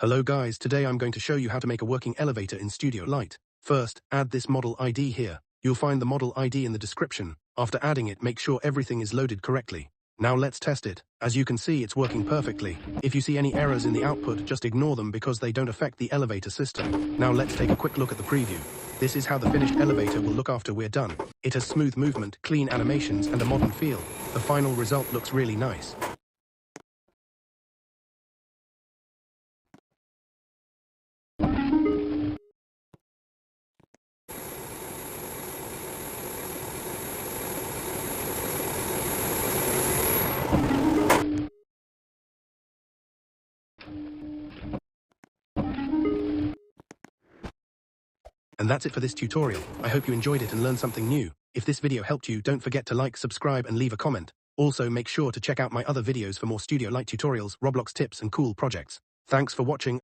Hello guys, today I'm going to show you how to make a working elevator in Studio Lite. First, add this model ID here. You'll find the model ID in the description. After adding it, make sure everything is loaded correctly. Now let's test it. As you can see, it's working perfectly. If you see any errors in the output, just ignore them because they don't affect the elevator system. Now let's take a quick look at the preview. This is how the finished elevator will look after we're done. It has smooth movement, clean animations, and a modern feel. The final result looks really nice. And that's it for this tutorial. I hope you enjoyed it and learned something new. If this video helped you, don't forget to like, subscribe, and leave a comment. Also, make sure to check out my other videos for more Studio Lite tutorials, Roblox tips, and cool projects. Thanks for watching.